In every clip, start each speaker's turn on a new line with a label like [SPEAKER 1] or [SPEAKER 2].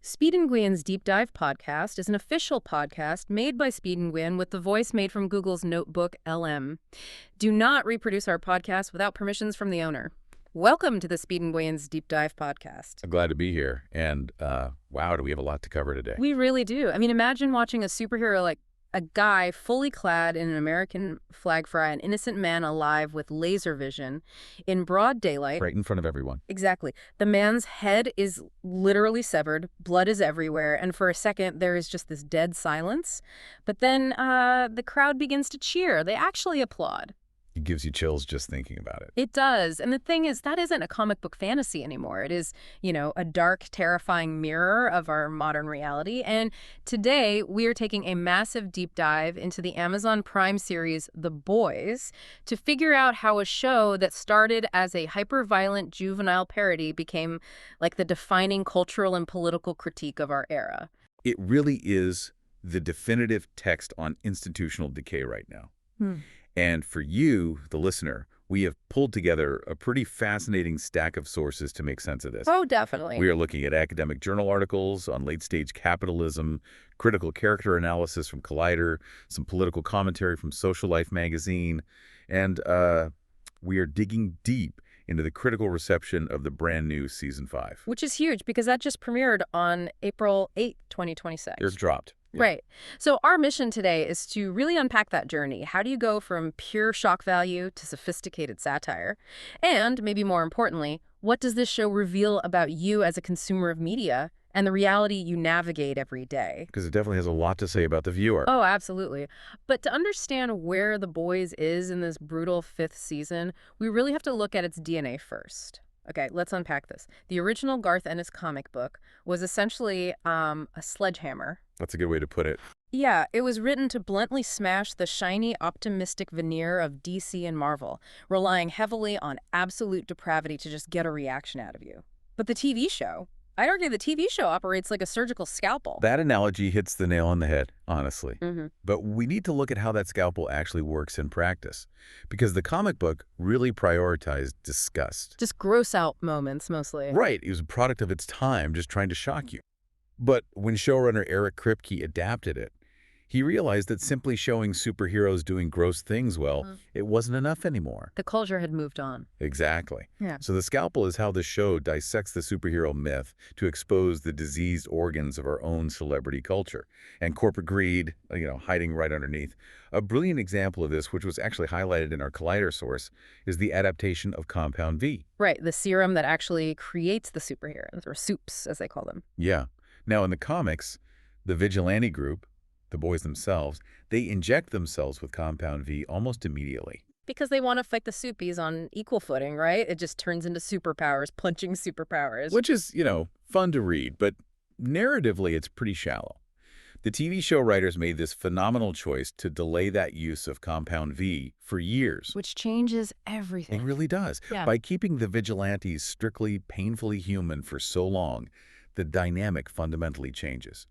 [SPEAKER 1] Speed and Gwien's Deep Dive podcast is an official podcast made by Speed and Gwien with the voice made from Google's Notebook LM. Do not reproduce our podcast without permissions from the owner. Welcome to the Speed and Gwien's Deep Dive podcast.
[SPEAKER 2] I'm glad to be here. And wow, do we have a lot to cover today.
[SPEAKER 1] We really do. I mean, imagine watching a superhero like a guy fully clad in an American flag fry, an innocent man alive with laser vision in broad daylight.
[SPEAKER 2] Right in front of everyone.
[SPEAKER 1] Exactly. The man's head is literally severed, blood is everywhere, and for a second there is just this dead silence. But then the crowd begins to cheer. They actually applaud.
[SPEAKER 2] It gives you chills just thinking about it.
[SPEAKER 1] It does. And the thing is, that isn't a comic book fantasy anymore. It is, a dark, terrifying mirror of our modern reality. And today, we are taking a massive deep dive into the Amazon Prime series, The Boys, to figure out how a show that started as a hyper-violent juvenile parody became like the defining cultural and political critique of our era.
[SPEAKER 2] It really is the definitive text on institutional decay right now. And for you, the listener, we have pulled together a pretty fascinating stack of sources to make sense of this.
[SPEAKER 1] Oh, definitely.
[SPEAKER 2] We are looking at academic journal articles on late-stage capitalism, critical character analysis from Collider, some political commentary from Social Life magazine, and we are digging deep into the critical reception of the brand new Season 5.
[SPEAKER 1] Which is huge because that just premiered on April 8th, 2026.
[SPEAKER 2] It dropped. Yeah.
[SPEAKER 1] Right. So our mission today is to really unpack that journey. How do you go from pure shock value to sophisticated satire? And maybe more importantly, what does this show reveal about you as a consumer of media and the reality you navigate every day?
[SPEAKER 2] Because it definitely has a lot to say about the viewer.
[SPEAKER 1] Oh, absolutely. But to understand where The Boys is in this brutal 5th season, we really have to look at its DNA first. Okay, let's unpack this. The original Garth Ennis comic book was essentially a sledgehammer.
[SPEAKER 2] That's a good way to put it.
[SPEAKER 1] Yeah, it was written to bluntly smash the shiny, optimistic veneer of DC and Marvel, relying heavily on absolute depravity to just get a reaction out of you. But the TV show, I'd argue the TV show operates like a surgical scalpel.
[SPEAKER 2] That analogy hits the nail on the head, honestly.
[SPEAKER 1] Mm-hmm.
[SPEAKER 2] But we need to look at how that scalpel actually works in practice. Because the comic book really prioritized disgust.
[SPEAKER 1] Just gross out moments, mostly.
[SPEAKER 2] Right. It was a product of its time, just trying to shock you. But when showrunner Eric Kripke adapted it, he realized that simply showing superheroes doing gross things, it wasn't enough anymore.
[SPEAKER 1] The culture had moved on.
[SPEAKER 2] Exactly.
[SPEAKER 1] Yeah.
[SPEAKER 2] So the scalpel is how the show dissects the superhero myth to expose the diseased organs of our own celebrity culture. And corporate greed, hiding right underneath. A brilliant example of this, which was actually highlighted in our Collider source, is the adaptation of Compound V.
[SPEAKER 1] Right, the serum that actually creates the superheroes, or soups, as they call them.
[SPEAKER 2] Yeah. Now, in the comics, the vigilante group, the boys themselves, they inject themselves with Compound V almost immediately.
[SPEAKER 1] Because they want to fight the soupies on equal footing, right? It just turns into superpowers, punching superpowers.
[SPEAKER 2] Which is, fun to read, but narratively it's pretty shallow. The TV show writers made this phenomenal choice to delay that use of Compound V for years.
[SPEAKER 1] Which changes everything.
[SPEAKER 2] It really does.
[SPEAKER 1] Yeah.
[SPEAKER 2] By keeping the vigilantes strictly painfully human for so long, the dynamic fundamentally changes.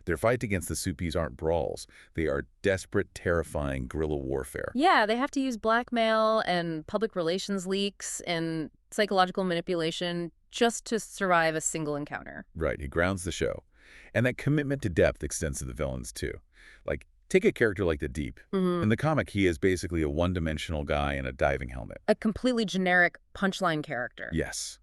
[SPEAKER 2] Their fight against the soupies aren't brawls. They are desperate, terrifying guerrilla warfare.
[SPEAKER 1] Yeah, they have to use blackmail and public relations leaks and psychological manipulation just to survive a single encounter.
[SPEAKER 2] Right, he grounds the show. And that commitment to depth extends to the villains, too. Like, take a character like the Deep.
[SPEAKER 1] Mm-hmm.
[SPEAKER 2] In the comic, he is basically a one-dimensional guy in a diving helmet.
[SPEAKER 1] A completely generic punchline character.
[SPEAKER 2] Yes.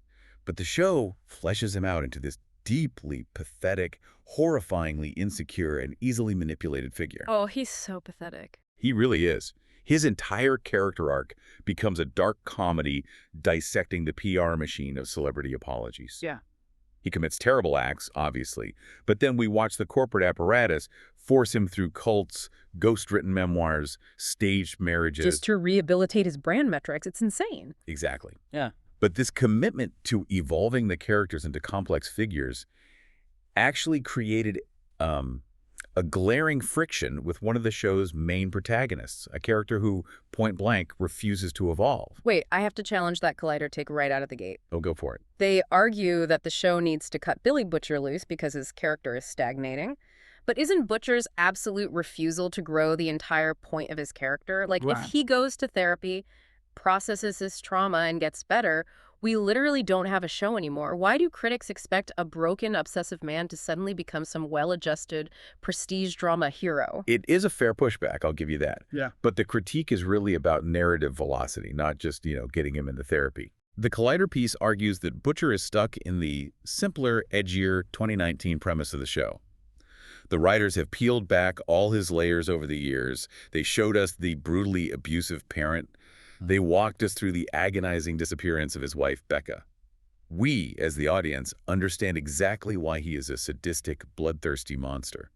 [SPEAKER 2] But the show fleshes him out into this deeply pathetic, horrifyingly insecure, and easily manipulated figure.
[SPEAKER 1] Oh, he's so pathetic.
[SPEAKER 2] He really is. His entire character arc becomes a dark comedy dissecting the PR machine of celebrity apologies.
[SPEAKER 1] Yeah.
[SPEAKER 2] He commits terrible acts, obviously, but then we watch the corporate apparatus force him through cults, ghost-written memoirs, staged marriages.
[SPEAKER 1] Just to rehabilitate his brand metrics. It's insane.
[SPEAKER 2] Exactly.
[SPEAKER 1] Yeah.
[SPEAKER 2] But this commitment to evolving the characters into complex figures actually created a glaring friction with one of the show's main protagonists, a character who, point blank, refuses to evolve.
[SPEAKER 1] Wait, I have to challenge that Collider take right out of the gate.
[SPEAKER 2] Oh, go for it.
[SPEAKER 1] They argue that the show needs to cut Billy Butcher loose because his character is stagnating. But isn't Butcher's absolute refusal to grow the entire point of his character? Like,
[SPEAKER 2] Right.
[SPEAKER 1] if he goes to therapy, processes his trauma, and gets better, We literally don't have a show anymore. Why do critics expect a broken, obsessive man to suddenly become some well-adjusted prestige drama hero?
[SPEAKER 2] It is a fair pushback, I'll give you that.
[SPEAKER 3] Yeah.
[SPEAKER 2] But the critique is really about narrative velocity, not just, getting him into therapy. The Collider piece argues that Butcher is stuck in the simpler, edgier 2019 premise of the show. The writers have peeled back all his layers over the years. They showed us the brutally abusive parent. They walked us through the agonizing disappearance of his wife, Becca. We, as the audience, understand exactly why he is a sadistic, bloodthirsty monster.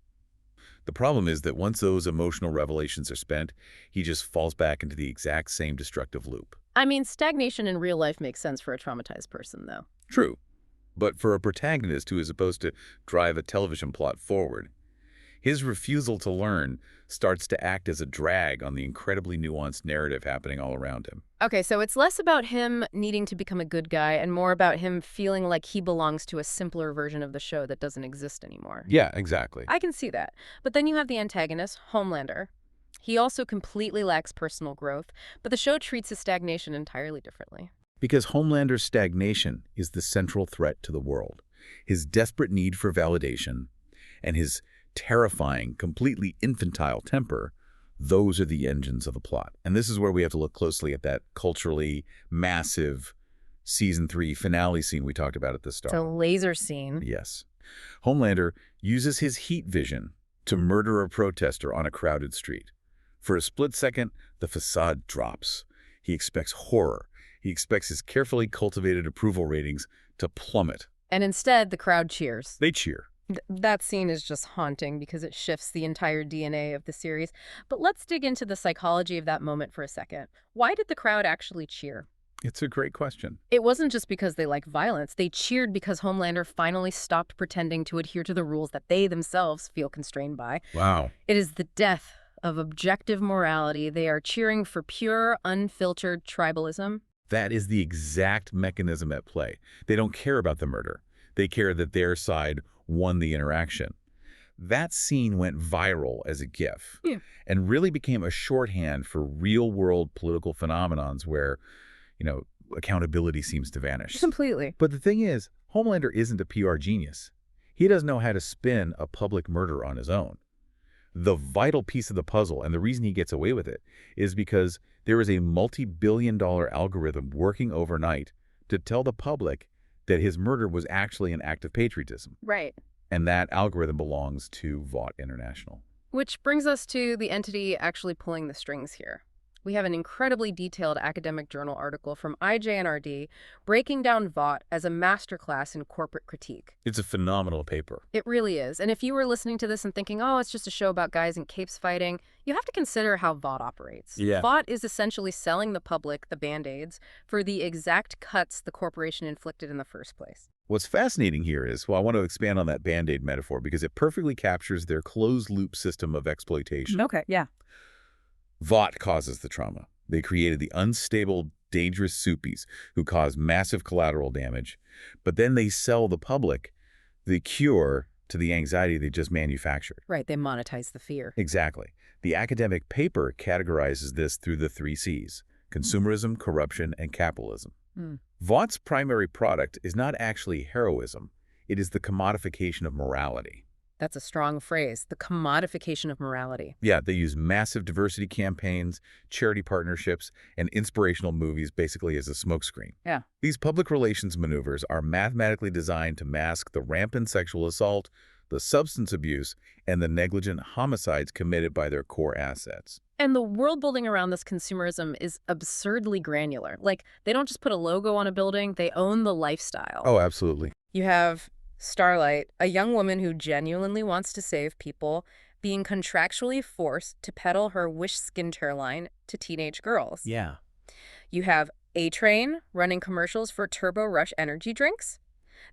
[SPEAKER 2] The problem is that once those emotional revelations are spent, he just falls back into the exact same destructive loop.
[SPEAKER 1] I mean, stagnation in real life makes sense for a traumatized person, though.
[SPEAKER 2] True. But for a protagonist who is supposed to drive a television plot forward, his refusal to learn starts to act as a drag on the incredibly nuanced narrative happening all around him.
[SPEAKER 1] Okay, so it's less about him needing to become a good guy and more about him feeling like he belongs to a simpler version of the show that doesn't exist anymore.
[SPEAKER 2] Yeah, exactly.
[SPEAKER 1] I can see that. But then you have the antagonist, Homelander. He also completely lacks personal growth, but the show treats his stagnation entirely differently.
[SPEAKER 2] Because Homelander's stagnation is the central threat to the world. His desperate need for validation and his terrifying, completely infantile temper, those are the engines of the plot. And this is where we have to look closely at that culturally massive season 3 finale scene we talked about at the start.
[SPEAKER 1] It's a laser scene.
[SPEAKER 2] Yes. Homelander uses his heat vision to murder a protester on a crowded street. For a split second, the facade drops. He expects horror. He expects his carefully cultivated approval ratings to plummet.
[SPEAKER 1] And instead, the crowd cheers.
[SPEAKER 2] They cheer.
[SPEAKER 1] That scene is just haunting because it shifts the entire DNA of the series. But let's dig into the psychology of that moment for a second. Why did the crowd actually cheer?
[SPEAKER 2] It's a great question.
[SPEAKER 1] It wasn't just because they like violence. They cheered because Homelander finally stopped pretending to adhere to the rules that they themselves feel constrained by.
[SPEAKER 2] Wow.
[SPEAKER 1] It is the death of objective morality. They are cheering for pure, unfiltered tribalism.
[SPEAKER 2] That is the exact mechanism at play. They don't care about the murder. They care that their side won the interaction. That scene went viral as a GIF and really became a shorthand for real-world political phenomenons where, accountability seems to vanish.
[SPEAKER 1] Completely.
[SPEAKER 2] But the thing is, Homelander isn't a PR genius. He doesn't know how to spin a public murder on his own. The vital piece of the puzzle, and the reason he gets away with it, is because there is a multi-billion-dollar algorithm working overnight to tell the public that his murder was actually an act of patriotism.
[SPEAKER 1] Right.
[SPEAKER 2] And that algorithm belongs to Vought International.
[SPEAKER 1] Which brings us to the entity actually pulling the strings here. We have an incredibly detailed academic journal article from IJNRD breaking down Vought as a masterclass in corporate critique.
[SPEAKER 2] It's a phenomenal paper.
[SPEAKER 1] It really is. And if you were listening to this and thinking, oh, it's just a show about guys in capes fighting, you have to consider how Vought operates.
[SPEAKER 2] Yeah.
[SPEAKER 1] Vought is essentially selling the public the Band-Aids for the exact cuts the corporation inflicted in the first place.
[SPEAKER 2] What's fascinating here is, I want to expand on that Band-Aid metaphor because it perfectly captures their closed-loop system of exploitation.
[SPEAKER 1] Okay, yeah.
[SPEAKER 2] Vought causes the trauma. They created the unstable, dangerous soupies who cause massive collateral damage, but then they sell the public the cure to the anxiety they just manufactured.
[SPEAKER 1] Right, they monetize the fear.
[SPEAKER 2] Exactly. The academic paper categorizes this through the 3 C's: consumerism, corruption, and capitalism. Vaught's primary product is not actually heroism. It is the commodification of morality.
[SPEAKER 1] That's a strong phrase, the commodification of morality.
[SPEAKER 2] Yeah, they use massive diversity campaigns, charity partnerships, and inspirational movies basically as a smokescreen.
[SPEAKER 1] Yeah.
[SPEAKER 2] These public relations maneuvers are mathematically designed to mask the rampant sexual assault, the substance abuse, and the negligent homicides committed by their core assets.
[SPEAKER 1] And the world building around this consumerism is absurdly granular. Like, they don't just put a logo on a building, they own the lifestyle.
[SPEAKER 2] Oh, absolutely.
[SPEAKER 1] You have Starlight, a young woman who genuinely wants to save people, being contractually forced to peddle her Wish skincare line to teenage girls.
[SPEAKER 3] Yeah.
[SPEAKER 1] You have A-Train running commercials for Turbo Rush energy drinks.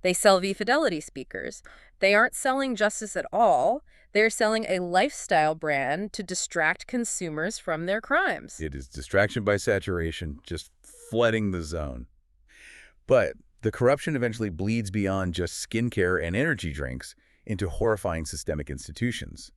[SPEAKER 1] They sell V-Fidelity speakers. They aren't selling justice at all. They're selling a lifestyle brand to distract consumers from their crimes.
[SPEAKER 2] It is distraction by saturation, just flooding the zone. But the corruption eventually bleeds beyond just skincare and energy drinks into horrifying systemic institutions.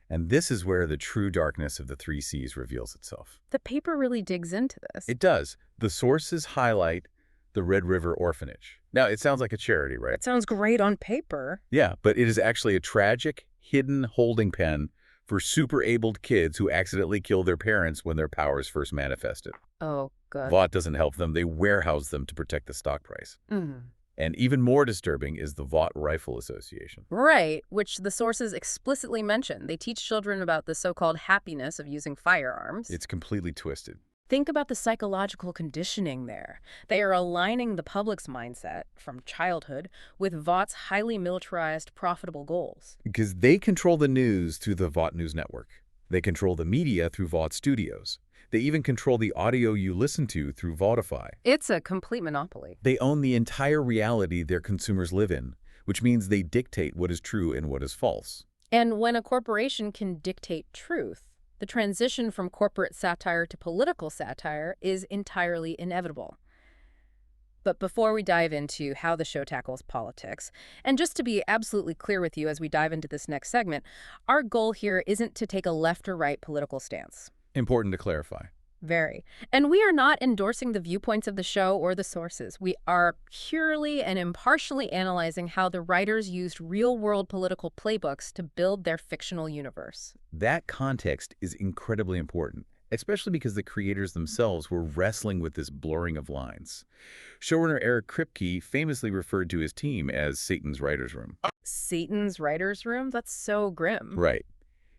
[SPEAKER 2] And this is where the true darkness of the 3 C's reveals itself.
[SPEAKER 1] The paper really digs into this.
[SPEAKER 2] It does. The sources highlight the Red River Orphanage. Now, it sounds like a charity, right?
[SPEAKER 1] That sounds great on paper.
[SPEAKER 2] Yeah, but it is actually a tragic, hidden holding pen for super-abled kids who accidentally kill their parents when their powers first manifested.
[SPEAKER 1] Oh, good.
[SPEAKER 2] Vought doesn't help them. They warehouse them to protect the stock price.
[SPEAKER 1] Mm.
[SPEAKER 2] And even more disturbing is the Vought Rifle Association.
[SPEAKER 1] Right, which the sources explicitly mention. They teach children about the so-called happiness of using firearms.
[SPEAKER 2] It's completely twisted.
[SPEAKER 1] Think about the psychological conditioning there. They are aligning the public's mindset from childhood with Vaught's highly militarized, profitable goals.
[SPEAKER 2] Because they control the news through the Vought News Network. They control the media through Vought Studios. They even control the audio you listen to through Voughtify.
[SPEAKER 1] It's a complete monopoly.
[SPEAKER 2] They own the entire reality their consumers live in, which means they dictate what is true and what is false.
[SPEAKER 1] And when a corporation can dictate truth, the transition from corporate satire to political satire is entirely inevitable. But before we dive into how the show tackles politics, and just to be absolutely clear with you as we dive into this next segment, our goal here isn't to take a left or right political stance.
[SPEAKER 2] Important to clarify.
[SPEAKER 1] Very. And we are not endorsing the viewpoints of the show or the sources. We are purely and impartially analyzing how the writers used real-world political playbooks to build their fictional universe.
[SPEAKER 2] That context is incredibly important, especially because the creators themselves were wrestling with this blurring of lines. Showrunner Eric Kripke famously referred to his team as Satan's writer's room.
[SPEAKER 1] Satan's writer's room? That's so grim.
[SPEAKER 2] Right.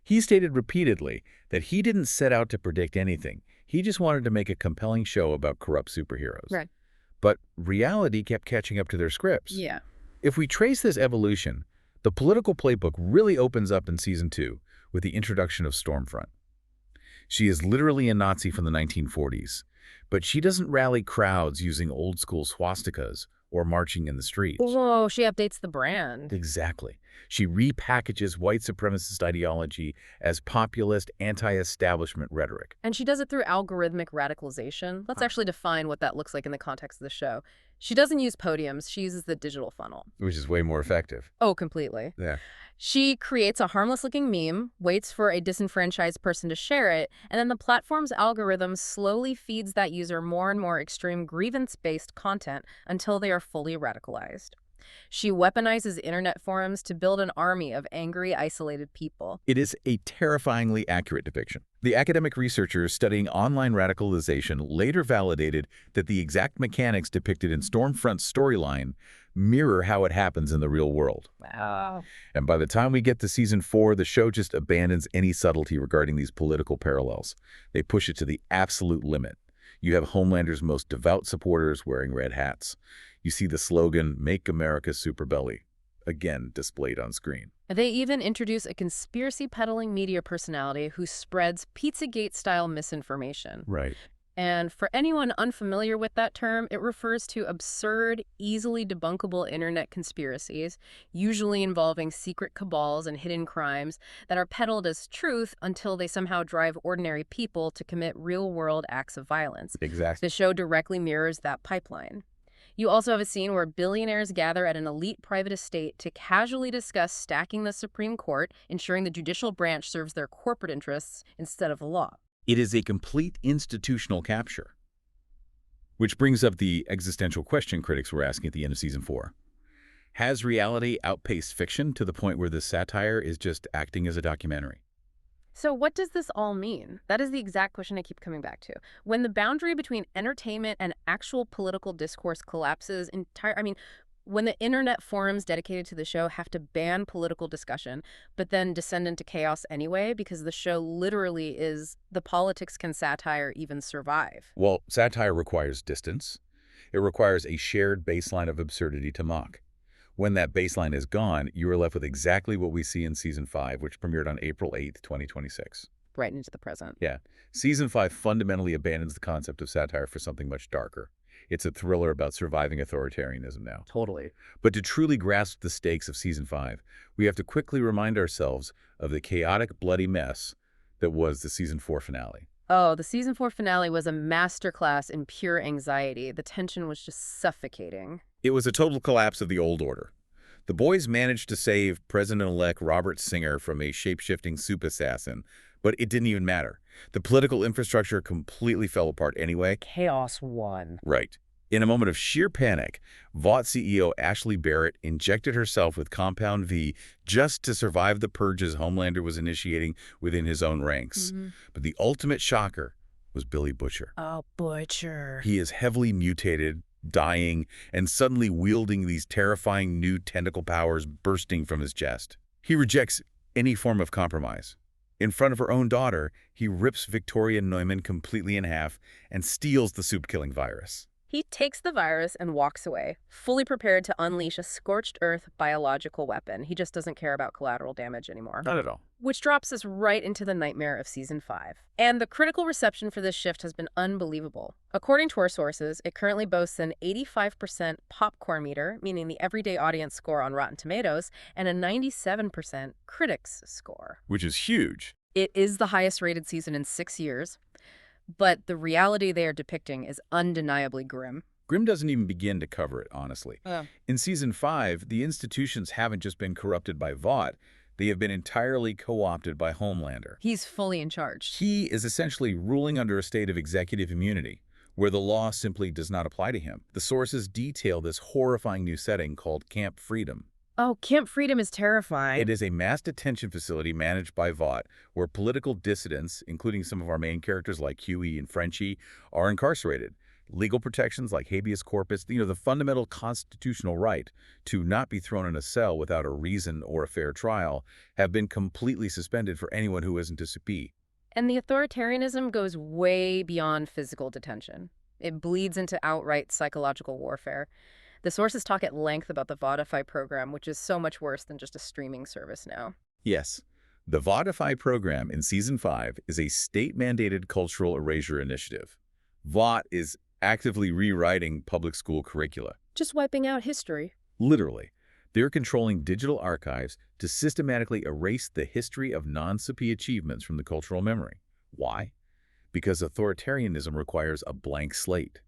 [SPEAKER 2] He stated repeatedly that he didn't set out to predict anything. He just wanted to make a compelling show about corrupt superheroes.
[SPEAKER 1] Right.
[SPEAKER 2] But reality kept catching up to their scripts.
[SPEAKER 1] Yeah.
[SPEAKER 2] If we trace this evolution, the political playbook really opens up in Season 2 with the introduction of Stormfront. She is literally a Nazi from the 1940s, but she doesn't rally crowds using old-school swastikas or marching in the streets.
[SPEAKER 1] Whoa, she updates the brand.
[SPEAKER 2] Exactly. She repackages white supremacist ideology as populist, anti-establishment rhetoric.
[SPEAKER 1] And she does it through algorithmic radicalization. Let's actually define what that looks like in the context of the show. She doesn't use podiums. She uses the digital funnel.
[SPEAKER 2] Which is way more effective.
[SPEAKER 1] Oh, completely.
[SPEAKER 2] Yeah.
[SPEAKER 1] She creates a harmless-looking meme, waits for a disenfranchised person to share it, and then the platform's algorithm slowly feeds that user more and more extreme grievance-based content until they are fully radicalized. She weaponizes internet forums to build an army of angry, isolated people.
[SPEAKER 2] It is a terrifyingly accurate depiction. The academic researchers studying online radicalization later validated that the exact mechanics depicted in Stormfront's storyline mirror how it happens in the real world.
[SPEAKER 1] Wow.
[SPEAKER 2] And by the time we get to Season 4, the show just abandons any subtlety regarding these political parallels. They push it to the absolute limit. You have Homelander's most devout supporters wearing red hats. You see the slogan, "Make America Superbelly," again displayed on screen.
[SPEAKER 1] They even introduce a conspiracy-peddling media personality who spreads Pizzagate-style misinformation.
[SPEAKER 2] Right.
[SPEAKER 1] And for anyone unfamiliar with that term, it refers to absurd, easily debunkable internet conspiracies, usually involving secret cabals and hidden crimes that are peddled as truth until they somehow drive ordinary people to commit real-world acts of violence.
[SPEAKER 2] Exactly.
[SPEAKER 1] The show directly mirrors that pipeline. You also have a scene where billionaires gather at an elite private estate to casually discuss stacking the Supreme Court, ensuring the judicial branch serves their corporate interests instead of the law.
[SPEAKER 2] It is a complete institutional capture. Which brings up the existential question critics were asking at the end of Season 4. Has reality outpaced fiction to the point where the satire is just acting as a documentary?
[SPEAKER 1] So what does this all mean? That is the exact question I keep coming back to. When the boundary between entertainment and actual political discourse collapses when the internet forums dedicated to the show have to ban political discussion, but then descend into chaos anyway because the show literally is the politics can satire even survive?
[SPEAKER 2] Well, satire requires distance. It requires a shared baseline of absurdity to mock. When that baseline is gone, you are left with exactly what we see in Season 5, which premiered on April 8th, 2026.
[SPEAKER 1] Right into the present.
[SPEAKER 2] Yeah. Season 5 fundamentally abandons the concept of satire for something much darker. It's a thriller about surviving authoritarianism now.
[SPEAKER 1] Totally.
[SPEAKER 2] But to truly grasp the stakes of Season 5, we have to quickly remind ourselves of the chaotic, bloody mess that was the Season 4 finale.
[SPEAKER 1] Oh, the Season 4 finale was a masterclass in pure anxiety. The tension was just suffocating.
[SPEAKER 2] It was a total collapse of the old order. The boys managed to save President-elect Robert Singer from a shape-shifting soup assassin, but it didn't even matter. The political infrastructure completely fell apart anyway.
[SPEAKER 1] Chaos won.
[SPEAKER 2] Right. In a moment of sheer panic, Vought CEO Ashley Barrett injected herself with Compound V just to survive the purges Homelander was initiating within his own ranks.
[SPEAKER 1] Hmm.
[SPEAKER 2] But the ultimate shocker was Billy Butcher.
[SPEAKER 1] Oh, Butcher.
[SPEAKER 2] He is heavily mutated, dying, and suddenly wielding these terrifying new tentacle powers bursting from his chest. He rejects any form of compromise. In front of her own daughter, he rips Victoria Neumann completely in half and steals the soup-killing virus.
[SPEAKER 1] He takes the virus and walks away, fully prepared to unleash a scorched earth biological weapon. He just doesn't care about collateral damage anymore.
[SPEAKER 2] Not at all.
[SPEAKER 1] Which drops us right into the nightmare of Season 5. And the critical reception for this shift has been unbelievable. According to our sources, it currently boasts an 85% popcorn meter, meaning the everyday audience score on Rotten Tomatoes, and a 97% critics score.
[SPEAKER 2] Which is huge.
[SPEAKER 1] It is the highest rated season in 6 years, but the reality they are depicting is undeniably grim.
[SPEAKER 2] Grimm doesn't even begin to cover it, honestly.
[SPEAKER 1] Oh.
[SPEAKER 2] In Season 5, the institutions haven't just been corrupted by Vought, they have been entirely co-opted by Homelander.
[SPEAKER 1] He's fully in charge.
[SPEAKER 2] He is essentially ruling under a state of executive immunity, where the law simply does not apply to him. The sources detail this horrifying new setting called Camp Freedom.
[SPEAKER 1] Oh, Camp Freedom is terrifying.
[SPEAKER 2] It is a mass detention facility managed by Vought, where political dissidents, including some of our main characters like Huey and Frenchie, are incarcerated. Legal protections like habeas corpus, the fundamental constitutional right to not be thrown in a cell without a reason or a fair trial, have been completely suspended for anyone who isn't a CP.
[SPEAKER 1] And the authoritarianism goes way beyond physical detention. It bleeds into outright psychological warfare. The sources talk at length about the Vodify program, which is so much worse than just a streaming service now.
[SPEAKER 2] Yes, the Vodify program in Season 5 is a state-mandated cultural erasure initiative. Vought is actively rewriting public school curricula.
[SPEAKER 1] Just wiping out history.
[SPEAKER 2] Literally, they're controlling digital archives to systematically erase the history of non-CP achievements from the cultural memory. Why? Because authoritarianism requires a blank slate.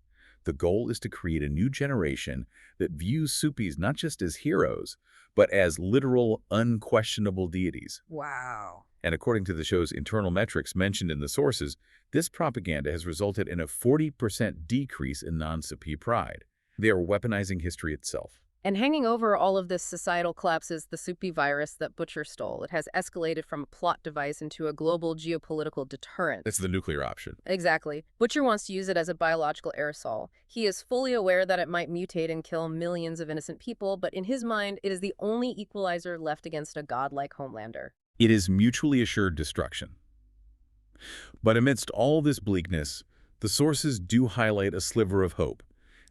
[SPEAKER 2] The goal is to create a new generation that views Suppies not just as heroes, but as literal, unquestionable deities.
[SPEAKER 1] Wow.
[SPEAKER 2] And according to the show's internal metrics mentioned in the sources, this propaganda has resulted in a 40% decrease in non-CP pride. They are weaponizing history itself.
[SPEAKER 1] And hanging over all of this societal collapse is the Soupy virus that Butcher stole. It has escalated from a plot device into a global geopolitical deterrent.
[SPEAKER 2] That's the nuclear option.
[SPEAKER 1] Exactly. Butcher wants to use it as a biological aerosol. He is fully aware that it might mutate and kill millions of innocent people, but in his mind, it is the only equalizer left against a godlike Homelander.
[SPEAKER 2] It is mutually assured destruction. But amidst all this bleakness, the sources do highlight a sliver of hope,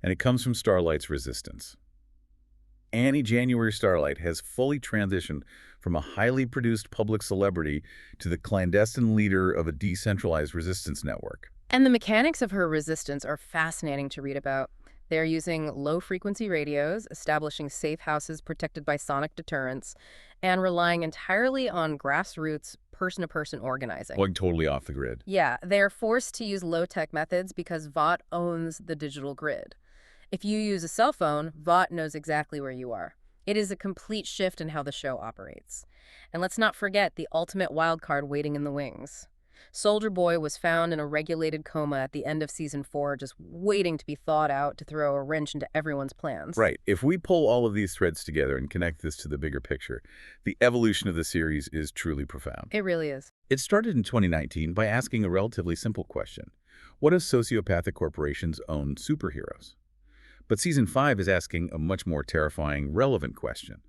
[SPEAKER 2] and it comes from Starlight's resistance. Annie January Starlight has fully transitioned from a highly produced public celebrity to the clandestine leader of a decentralized resistance network.
[SPEAKER 1] And the mechanics of her resistance are fascinating to read about. They're using low-frequency radios, establishing safe houses protected by sonic deterrents, and relying entirely on grassroots, person-to-person organizing.
[SPEAKER 2] Going totally off the grid.
[SPEAKER 1] Yeah, they're forced to use low-tech methods because Vought owns the digital grid. If you use a cell phone, Vought knows exactly where you are. It is a complete shift in how the show operates. And let's not forget the ultimate wildcard waiting in the wings. Soldier Boy was found in a regulated coma at the end of Season 4, just waiting to be thawed out to throw a wrench into everyone's plans.
[SPEAKER 2] Right. If we pull all of these threads together and connect this to the bigger picture, the evolution of the series is truly profound.
[SPEAKER 1] It really is.
[SPEAKER 2] It started in 2019 by asking a relatively simple question. What if sociopathic corporations own superheroes? But Season 5 is asking a much more terrifying, relevant question.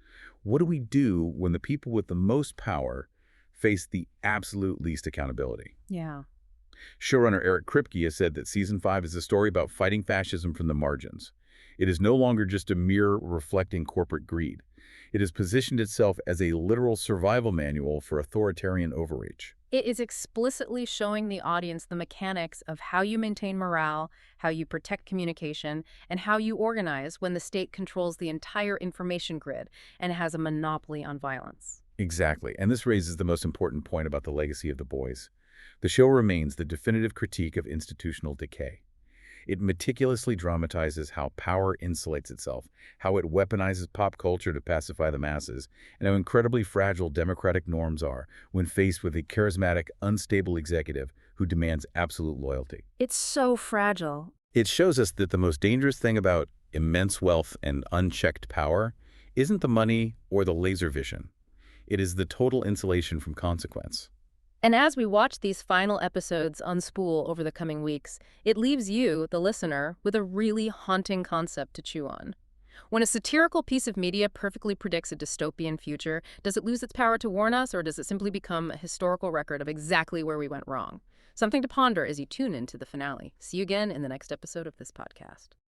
[SPEAKER 2] What do we do when the people with the most power face the absolute least accountability?
[SPEAKER 1] Yeah.
[SPEAKER 2] Showrunner Eric Kripke has said that Season 5 is a story about fighting fascism from the margins. It is no longer just a mirror reflecting corporate greed. It has positioned itself as a literal survival manual for authoritarian overreach.
[SPEAKER 1] It is explicitly showing the audience the mechanics of how you maintain morale, how you protect communication, and how you organize when the state controls the entire information grid and has a monopoly on violence.
[SPEAKER 2] Exactly, and this raises the most important point about the legacy of The Boys. The show remains the definitive critique of institutional decay. It meticulously dramatizes how power insulates itself, how it weaponizes pop culture to pacify the masses, and how incredibly fragile democratic norms are when faced with a charismatic, unstable executive who demands absolute loyalty.
[SPEAKER 1] It's so fragile.
[SPEAKER 2] It shows us that the most dangerous thing about immense wealth and unchecked power isn't the money or the laser vision. It is the total insulation from consequence.
[SPEAKER 1] And as we watch these final episodes unspool over the coming weeks, it leaves you, the listener, with a really haunting concept to chew on. When a satirical piece of media perfectly predicts a dystopian future, does it lose its power to warn us, or does it simply become a historical record of exactly where we went wrong? Something to ponder as you tune into the finale. See you again in the next episode of this podcast.